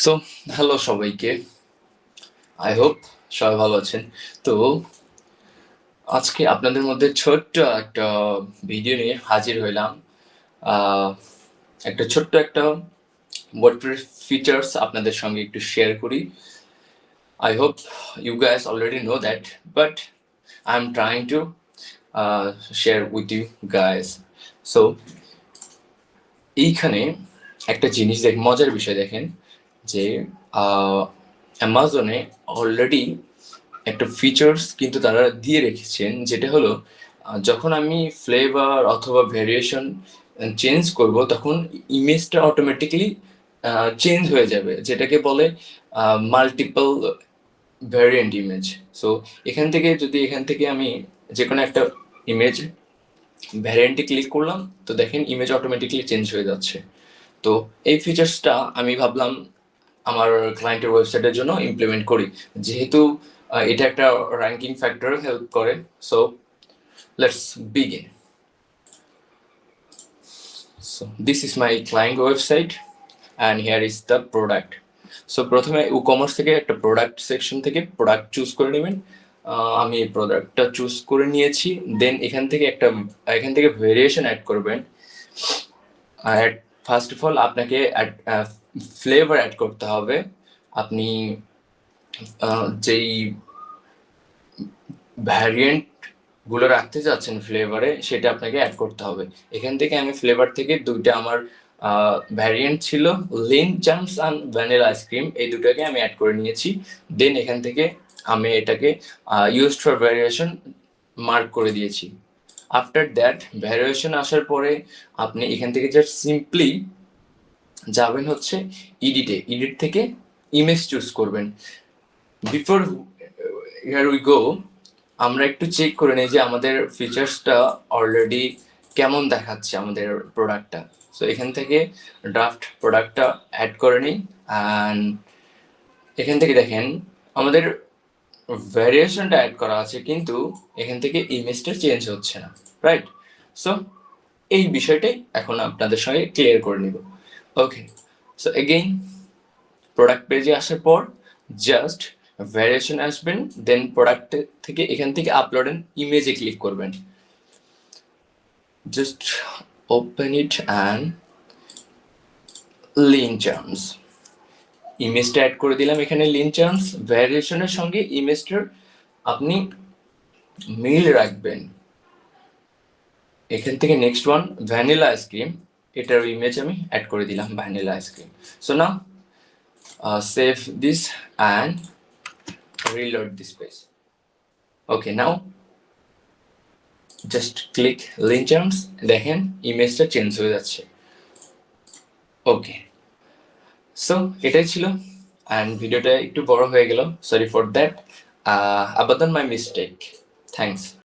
So hello সবাইকে, I hope সবাই ভালো আছেন। তো আজকে আপনাদের মধ্যে ছোট্ট একটা ভিডিও নিয়ে হাজির হইলাম। আহ, ছোট্ট একটা ওয়ার্ডপ্রেস ফিচার্স আপনাদের সঙ্গে একটু শেয়ার করি। I hope you guys already know that, but I am trying to share with you guys. So এইখানে একটা জিনিস মজার বিষয় দেখেন যে অ্যামাজনে অলরেডি একটা ফিচার্স কিন্তু তারা দিয়ে রেখেছেন, যেটা হলো যখন আমি ফ্লেভার অথবা ভেরিয়েশন চেঞ্জ করব তখন ইমেজটা অটোমেটিক্যালি চেঞ্জ হয়ে যাবে, যেটাকে বলে মাল্টিপল ভ্যারিয়েন্ট ইমেজ। সো এখান থেকে আমি যে কোনো একটা ইমেজ ভ্যারিয়েন্টে ক্লিক করলাম, তো দেখেন ইমেজ অটোমেটিক্যালি চেঞ্জ হয়ে যাচ্ছে। তো এই ফিচার্সটা আমি ভাবলাম আমার ক্লায়েন্টের ওয়েবসাইটের জন্য ইমপ্লিমেন্ট করি, যেহেতু এটা একটা র্যাঙ্কিং ফ্যাক্টর হেল্প করে। So let's begin. So this is my client website and here is the product. So প্রথমে ই কমার্স থেকে একটা প্রোডাক্ট সেকশন থেকে প্রোডাক্ট চুজ করে নেবেন। আমি এই প্রোডাক্টটা চুজ করে নিয়েছি। দেন এখান থেকে ভেরিয়েশন অ্যাড করবেন। ফার্স্ট অফ অল আপনাকে ফ্লেভার অ্যাড করতে হবে। আপনি যেই ভ্যারিয়েন্ট গুলো রাখতে চাচ্ছেন ফ্লেভারে, সেটা আপনাকে অ্যাড করতে হবে। এখান থেকে আমি ফ্লেভার থেকে দুইটা আমার ভ্যারিয়েন্ট ছিল, লিন চাম্পস অ্যান্ড ভ্যানিলা আইসক্রিম, এই দুটোকে আমি অ্যাড করে নিয়েছি। দেন এখান থেকে আমি এটাকে ইউজড ফর ভ্যারিয়েশন মার্ক করে দিয়েছি। আফটার দ্যাট ভ্যারিয়েশন আসার পরে আপনি এখান থেকে জাস্ট সিম্পলি যাবেন হচ্ছে এডিট থেকে ইমেজ চুজ করবেন। বিফোর হিয়ার উই গো, আমরা একটু চেক করে নিই যে আমাদের ফিচার্সটা অলরেডি কেমন দেখাচ্ছে আমাদের প্রোডাক্টটা। সো এখান থেকে ড্রাফট প্রোডাক্টটা অ্যাড করে নিই অ্যান্ড এখান থেকে দেখেন আমাদের ভ্যারিয়েশনটা অ্যাড করা আছে, কিন্তু এখান থেকে ইমেজটা চেঞ্জ হচ্ছে না, রাইট? সো এই বিষয়টাই এখন আপনাদের সঙ্গে ক্লিয়ার করে নিব। ওকে, সো এগেইন প্রোডাক্ট পেজে আসার পর জাস্ট ভ্যারিয়েশন আসবেন, দেন প্রোডাক্ট থেকে এখান থেকে আপলোড এন্ড ইমেজে ক্লিক করবেন। Just open it and Lin charms ইমেজটা অ্যাড করে দিলাম। এখানে লিন চার্মস ভ্যারিয়েশনের সঙ্গে ইমেজটার আপনি মিল রাখবেন। এখান থেকে নেক্সট ওয়ান ভ্যানিলা আইসক্রিম, এটার ইমেজ আমি অ্যাড করে দিলাম vanilla ice cream. So now save this and reload this page. Okay, now just click link charms, দেখেন ইমেজটা চেঞ্জ হয়ে যাচ্ছে। ওকে, সো এটাই ছিল, অ্যান্ড ভিডিওটা একটু বড় হয়ে গেল, সরি ফর দ্যাট। আবাদন মাই মিস্টেক, থ্যাংকস।